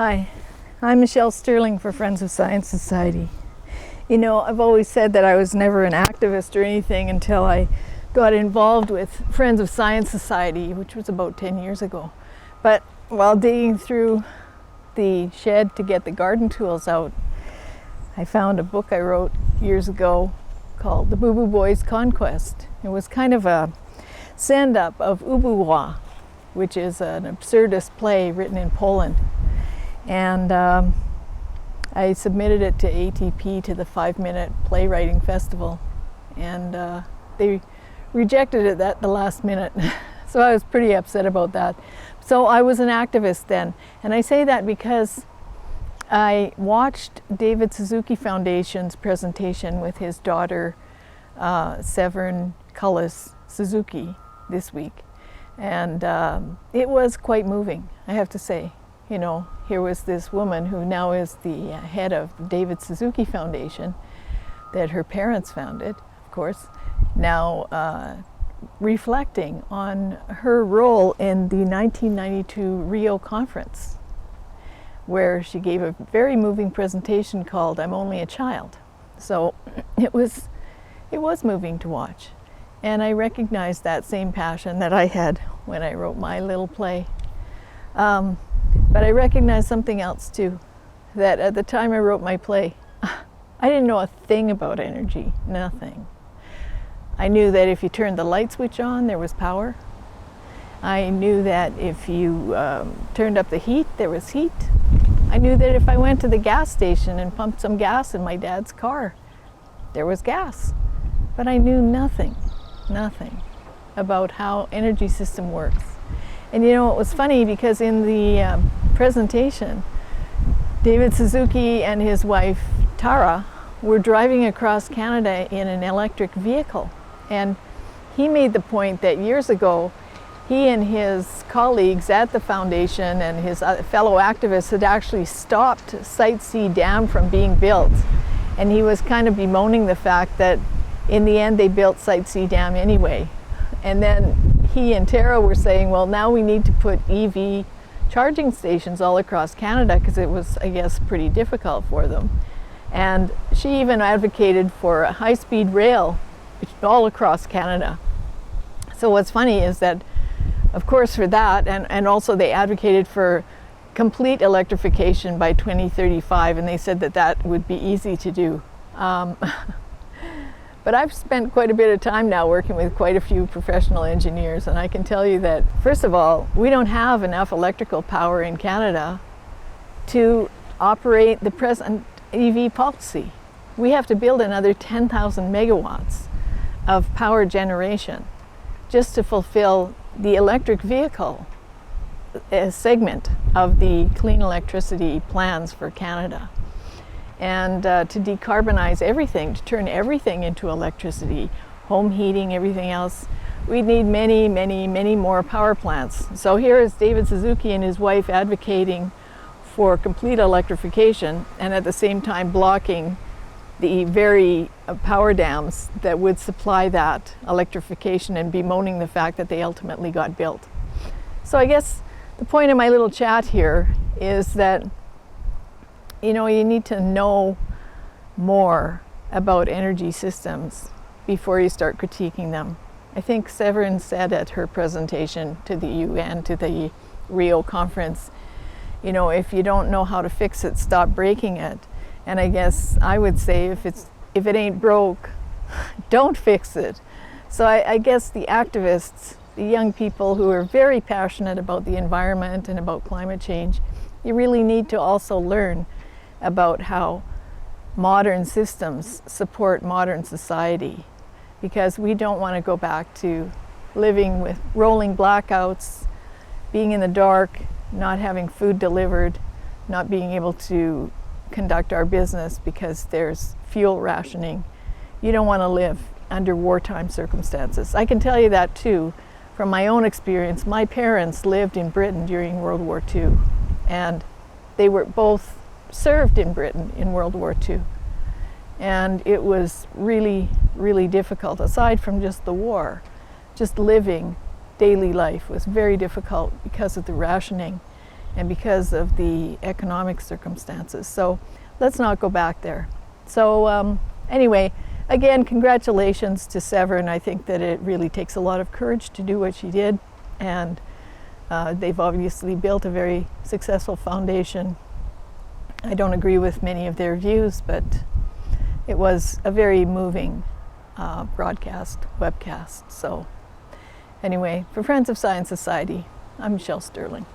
Hi, I'm Michelle Stirling for Friends of Science Society. You know, I've always said that I was never an activist or anything until I got involved with Friends of Science Society, which was about 10 years ago. But while digging through the shed to get the garden tools out, I found a book I wrote years ago called The Boo Boo Boys' Conquest. It was kind of a send-up of Ubuwa, which is an absurdist play written in Poland. And I submitted it to ATP, to the 5-minute playwriting festival, and they rejected it at the last minute. So I was pretty upset about that. So I was an activist then, and I say that because I watched David Suzuki Foundation's presentation with his daughter Severn Cullis-Suzuki this week, and it was quite moving, I have to say. You know, here was this woman who now is the head of the David Suzuki Foundation that her parents founded, of course, now reflecting on her role in the 1992 Rio Conference, where she gave a very moving presentation called "I'm Only a Child." So it was moving to watch, and I recognized that same passion that I had when I wrote my little play. But I recognized something else too, that at the time I wrote my play, I didn't know a thing about energy, nothing. I knew that if you turned the light switch on, there was power. I knew that if you turned up the heat, there was heat. I knew that if I went to the gas station and pumped some gas in my dad's car, there was gas. But I knew nothing about how energy system works. And you know, it was funny because in the presentation, David Suzuki and his wife, Tara, were driving across Canada in an electric vehicle. And he made the point that years ago, he and his colleagues at the foundation and his fellow activists had actually stopped Site C Dam from being built. And he was kind of bemoaning the fact that in the end they built Site C Dam anyway. And then he and Tara were saying, well, now we need to put EV charging stations all across Canada because it was, I guess, pretty difficult for them. And she even advocated for a high-speed rail all across Canada. So what's funny is that, of course, for that, and also they advocated for complete electrification by 2035, and they said that that would be easy to do. But I've spent quite a bit of time now working with quite a few professional engineers, and I can tell you that, first of all, we don't have enough electrical power in Canada to operate the present EV policy. We have to build another 10,000 megawatts of power generation just to fulfill the electric vehicle segment of the clean electricity plans for Canada. And to decarbonize everything, to turn everything into electricity, home heating, everything else, we need many, many, many more power plants. So here is David Suzuki and his wife advocating for complete electrification, and at the same time blocking the very power dams that would supply that electrification, and bemoaning the fact that they ultimately got built. So I guess the point of my little chat here is that, you know, you need to know more about energy systems before you start critiquing them. I think Severn said at her presentation to the UN, to the Rio Conference, you know, if you don't know how to fix it, stop breaking it. And I guess I would say if it ain't broke, don't fix it. So I guess the activists, the young people who are very passionate about the environment and about climate change, you really need to also learn about how modern systems support modern society, because we don't want to go back to living with rolling blackouts, being in the dark, not having food delivered, not being able to conduct our business because there's fuel rationing. You don't want to live under wartime circumstances. I can tell you that too from my own experience. My parents lived in Britain during World War II, and they were both served in Britain in World War II. And it was really, really difficult. Aside from just the war, just living daily life was very difficult because of the rationing. and because of the economic circumstances. So let's not go back there. So anyway, again, congratulations to Severn. I think that it really takes a lot of courage to do what she did, and they've obviously built a very successful foundation. I don't agree with many of their views, but it was a very moving webcast. So anyway, for Friends of Science Society, I'm Michelle Stirling.